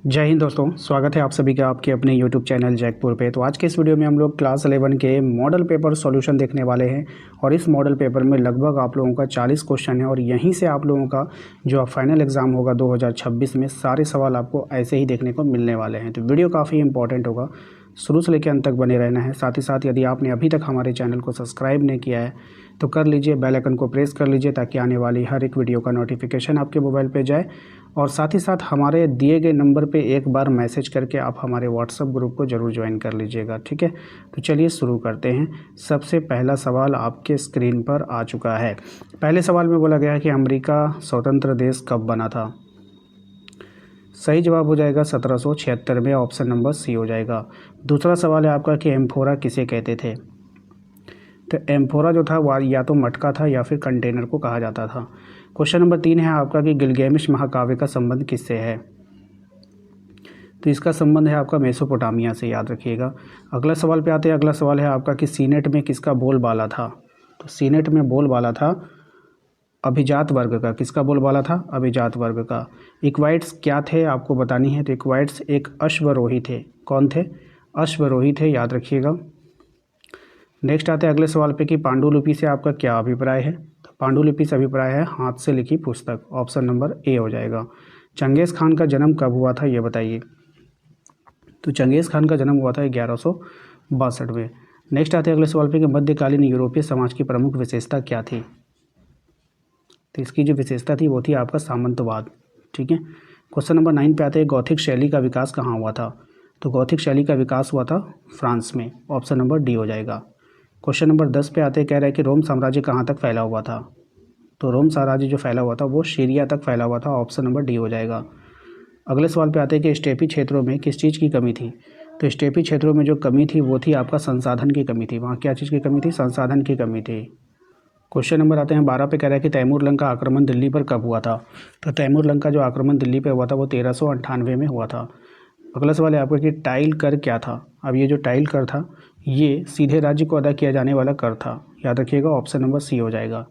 जय हिंद दोस्तों, स्वागत है आप सभी का आपके अपने YouTube चैनल जैकपुर पे। तो आज के इस वीडियो में हम लोग क्लास 11 के मॉडल पेपर सॉल्यूशन देखने वाले हैं और इस मॉडल पेपर में लगभग आप लोगों का 40 क्वेश्चन है और यहीं से आप लोगों का जो फाइनल एग्ज़ाम होगा 2026 में सारे सवाल आपको ऐसे ही देखने को मिलने वाले हैं। तो वीडियो काफ़ी इंपॉर्टेंट होगा, शुरू से लेकर अंत तक बने रहना है। साथ ही साथ यदि आपने अभी तक हमारे चैनल को सब्सक्राइब नहीं किया है तो कर लीजिए, बेल आइकन को प्रेस कर लीजिए ताकि आने वाली हर एक वीडियो का नोटिफिकेशन आपके मोबाइल पे जाए। और साथ ही साथ हमारे दिए गए नंबर पे एक बार मैसेज करके आप हमारे व्हाट्सएप ग्रुप को ज़रूर ज्वाइन कर लीजिएगा, ठीक है। तो चलिए शुरू करते हैं। सबसे पहला सवाल आपके स्क्रीन पर आ चुका है। पहले सवाल में बोला गया है कि अमेरिका स्वतंत्र देश कब बना था। सही जवाब हो जाएगा 1776 में, ऑप्शन नंबर सी हो जाएगा। दूसरा सवाल है आपका कि एम्फोरा किसे कहते थे। तो एम्फोरा जो था वह या तो मटका था या फिर कंटेनर को कहा जाता था। क्वेश्चन नंबर 3 है आपका कि गिलगेमिश महाकाव्य का संबंध किससे है। तो इसका संबंध है आपका मेसोपोटामिया से, याद रखिएगा। अगला सवाल पे आते हैं। अगला सवाल है आपका कि सीनेट में किसका बोलबाला था। तो सीनेट में बोलबाला था अभिजात वर्ग का। किसका बोलबाला था? अभिजात वर्ग का। इक्वाइट्स क्या थे आपको बतानी है। तो इक्वाइट्स एक अश्वरोही थे। कौन थे? अश्वरोही थे, याद रखिएगा। नेक्स्ट आते हैं अगले सवाल पे कि पांडुलिपि से आपका क्या अभिप्राय है। तो पांडुलिपि से अभिप्राय है हाथ से लिखी पुस्तक, ऑप्शन नंबर ए हो जाएगा। चंगेज़ खान का जन्म कब हुआ था ये बताइए। तो चंगेज़ खान का जन्म हुआ था 1162 में। नेक्स्ट आते हैं अगले सवाल पे कि मध्यकालीन यूरोपीय समाज की प्रमुख विशेषता क्या थी। तो इसकी जो विशेषता थी वो थी आपका सामंतवाद, ठीक है। क्वेश्चन नंबर 9 पे आते हैं गौथिक शैली का विकास कहाँ हुआ था। तो गौथिक शैली का विकास हुआ था फ्रांस में, ऑप्शन नंबर डी हो जाएगा। क्वेश्चन नंबर 10 पे आते कह रहा है कि रोम साम्राज्य कहाँ तक फैला हुआ था। तो रोम साम्राज्य जो फैला हुआ था वो सीरिया तक फैला हुआ था, ऑप्शन नंबर डी हो जाएगा। अगले सवाल पे आते हैं कि स्टेपी क्षेत्रों में किस चीज़ की कमी थी। तो स्टेपी क्षेत्रों में जो कमी थी वो थी आपका संसाधन की कमी थी। वहाँ क्या चीज़ की कमी थी? संसाधन की कमी थी। क्वेश्चन नंबर आते हैं 12 पे कह रहा है कि तैमूर लंग का आक्रमण दिल्ली पर कब हुआ था। तो तैमूर लंग का जो आक्रमण दिल्ली पर हुआ था वो 1398 में हुआ था। अगला सवाल है आपका कि टाइल कर क्या था। अब ये जो टाइल कर था ये सीधे राज्य को अदा किया जाने वाला कर था, याद रखिएगा, ऑप्शन नंबर सी हो जाएगा।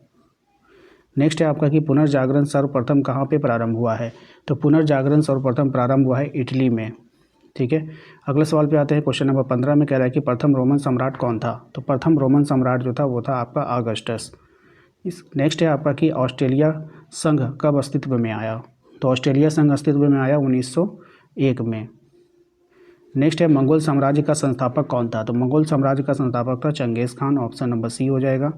नेक्स्ट है आपका कि पुनर्जागरण सर्वप्रथम कहाँ पे प्रारंभ हुआ है। तो पुनर्जागरण सर्वप्रथम प्रारंभ हुआ है इटली में, ठीक है। अगले सवाल पे आते हैं। क्वेश्चन नंबर 15 में कह रहा है कि प्रथम रोमन सम्राट कौन था। तो प्रथम रोमन सम्राट जो था वो था आपका ऑगस्टस। नेक्स्ट है आपका कि ऑस्ट्रेलिया संघ कब अस्तित्व में आया। तो ऑस्ट्रेलिया संघ अस्तित्व में आया 1901 में। नेक्स्ट है मंगोल साम्राज्य का संस्थापक कौन था। तो मंगोल साम्राज्य का संस्थापक था Genghis Khan, option number C हो जाएगा।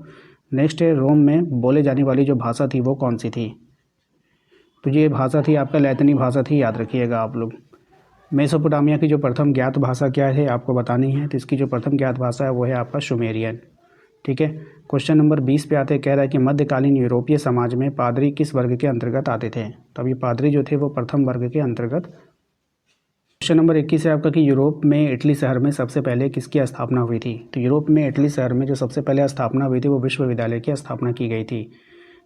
नेक्स्ट है रोम में बोले जाने वाली जो भाषा थी वो कौन सी थी। तो ये भाषा थी आपका लैतिनी भाषा थी, याद रखिएगा आप लोग। मेसोपोटामिया की जो प्रथम ज्ञात भाषा क्या है आपको बतानी है। तो इसकी जो प्रथम ज्ञात भाषा है वो है आपका सुमेरियन, ठीक है। क्वेश्चन नंबर 20 पे आते कह रहा है कि मध्यकालीन यूरोपीय समाज में पादरी किस वर्ग के अंतर्गत आते थे। तो अभी पादरी जो थे वो प्रथम वर्ग के अंतर्गत। क्वेश्चन नंबर 21 है आपका कि यूरोप में इटली शहर में सबसे पहले किसकी स्थापना हुई थी। तो यूरोप में इटली शहर में जो सबसे पहले स्थापना हुई थी वो विश्वविद्यालय की स्थापना की गई थी।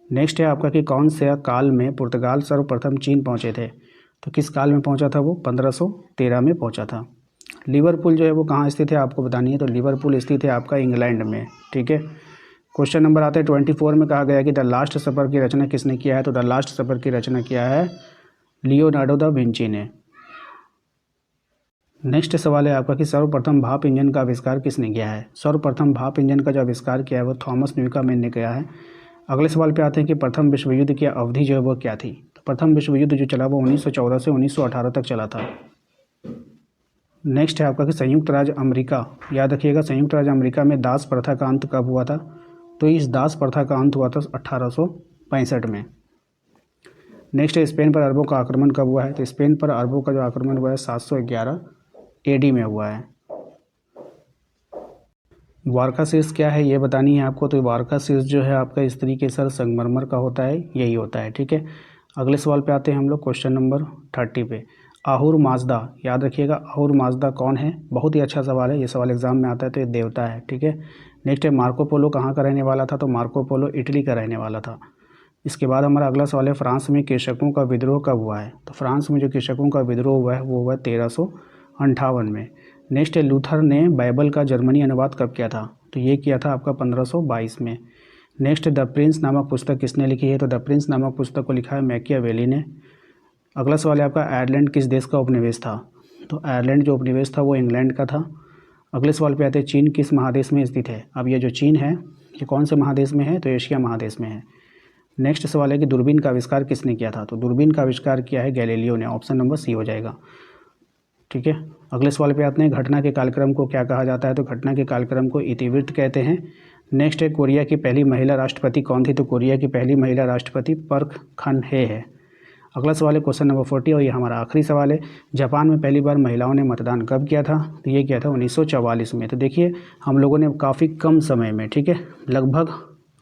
नेक्स्ट है आपका कि कौन से काल में पुर्तगाल सर्वप्रथम चीन पहुंचे थे। तो किस काल में पहुंचा था वो? 1513 में पहुंचा था। लिवरपूल जो है वो कहाँ स्थित है आपको बतानी है। तो लिवरपूल स्थित है आपका इंग्लैंड में, ठीक है। क्वेश्चन नंबर आता है 24 में कहा गया है कि द लास्ट सपर की रचना किसने किया है। तो द लास्ट सपर की रचना किया है लियोनार्डो दा विंची ने। नेक्स्ट सवाल है आपका कि सर्वप्रथम भाप इंजन का आविष्कार किसने किया है। सर्वप्रथम भाप इंजन का जो आविष्कार किया है वो थॉमस न्यूकैमन ने किया है। अगले सवाल पे आते हैं कि प्रथम विश्व युद्ध की अवधि जो है वो क्या थी। तो प्रथम विश्व युद्ध जो चला वो 1914 से 1918 तक चला था। नेक्स्ट है आपका कि संयुक्त राज्य अमेरिका, याद रखिएगा, संयुक्त राज्य अमेरिका में दास प्रथा का अंत कब हुआ था। तो इस दास प्रथा का अंत हुआ था 1865 में। नेक्स्ट है स्पेन पर अरबों का आक्रमण कब हुआ है। तो स्पेन पर अरबों का जो आक्रमण हुआ है 711 एडी में हुआ है। वारका शीर्ष क्या है ये बतानी है आपको। तो वारका शीर्ष जो है आपका स्त्री के सर संगमरमर का होता है, यही होता है, ठीक है। अगले सवाल पे आते हैं हम लोग क्वेश्चन नंबर 30 पे। आहुर माजदा, याद रखिएगा, आहुर माजदा कौन है। बहुत ही अच्छा सवाल है, ये सवाल एग्जाम में आता है तो ये देवता है, ठीक है। नेक्स्ट है मार्को पोलो कहाँ का रहने वाला था। तो मार्को पोलो इटली का रहने वाला था। इसके बाद हमारा अगला सवाल है फ्रांस में कृषकों का विद्रोह कब हुआ है। तो फ्रांस में जो कृषकों का विद्रोह हुआ है वो हुआ 1358 में। नेक्स्ट है लूथर ने बाइबल का जर्मनी अनुवाद कब किया था। तो ये किया था आपका 1522 में। नेक्स्ट द प्रिंस नामक पुस्तक किसने लिखी है। तो द प्रिंस नामक पुस्तक को लिखा है मैकियावेली ने। अगला सवाल है आपका, आयरलैंड किस देश का उपनिवेश था? तो आयरलैंड जो उपनिवेश था वो इंग्लैंड का था। अगले सवाल पे आते हैं, चीन किस महादेश में स्थित है? अब ये जो चीन है ये कौन से महादेश में है? तो एशिया महादेश में है। नेक्स्ट सवाल है कि दूरबीन का आविष्कार किसने किया था? तो दूरबीन का आविष्कार किया है गैलीलियो ने। ऑप्शन नंबर सी हो जाएगा। ठीक है, अगले सवाल पे आते हैं, घटना के कालक्रम को क्या कहा जाता है? तो घटना के कालक्रम को इतिवृत्त कहते हैं। नेक्स्ट है, कोरिया की पहली महिला राष्ट्रपति कौन थी? तो कोरिया की पहली महिला राष्ट्रपति पर्क खन हे है। अगला सवाल है क्वेश्चन नंबर 40 और ये हमारा आखिरी सवाल है, जापान में पहली बार महिलाओं ने मतदान कब किया था? तो ये किया था 1944 में। तो देखिए हम लोगों ने काफ़ी कम समय में, ठीक है, लगभग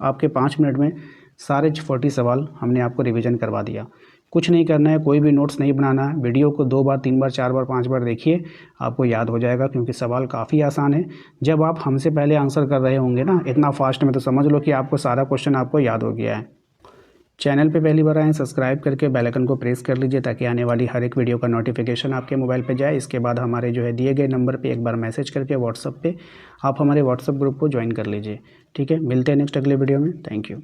आपके 5 मिनट में सारे 40 सवाल हमने आपको रिवीजन करवा दिया। कुछ नहीं करना है, कोई भी नोट्स नहीं बनाना है, वीडियो को 2 बार 3 बार 4 बार 5 बार देखिए, आपको याद हो जाएगा, क्योंकि सवाल काफ़ी आसान है। जब आप हमसे पहले आंसर कर रहे होंगे ना इतना फास्ट में, तो समझ लो कि आपको सारा क्वेश्चन आपको याद हो गया है। चैनल पे पहली बार आएँ, सब्सक्राइब करके बेल आइकन को प्रेस कर लीजिए ताकि आने वाली हर एक वीडियो का नोटिफिकेशन आपके मोबाइल पे जाए। इसके बाद हमारे जो है दिए गए नंबर पे एक बार मैसेज करके व्हाट्सएप पे आप हमारे व्हाट्सएप ग्रुप को ज्वाइन कर लीजिए। ठीक है, मिलते हैं नेक्स्ट अगले वीडियो में। Thank you.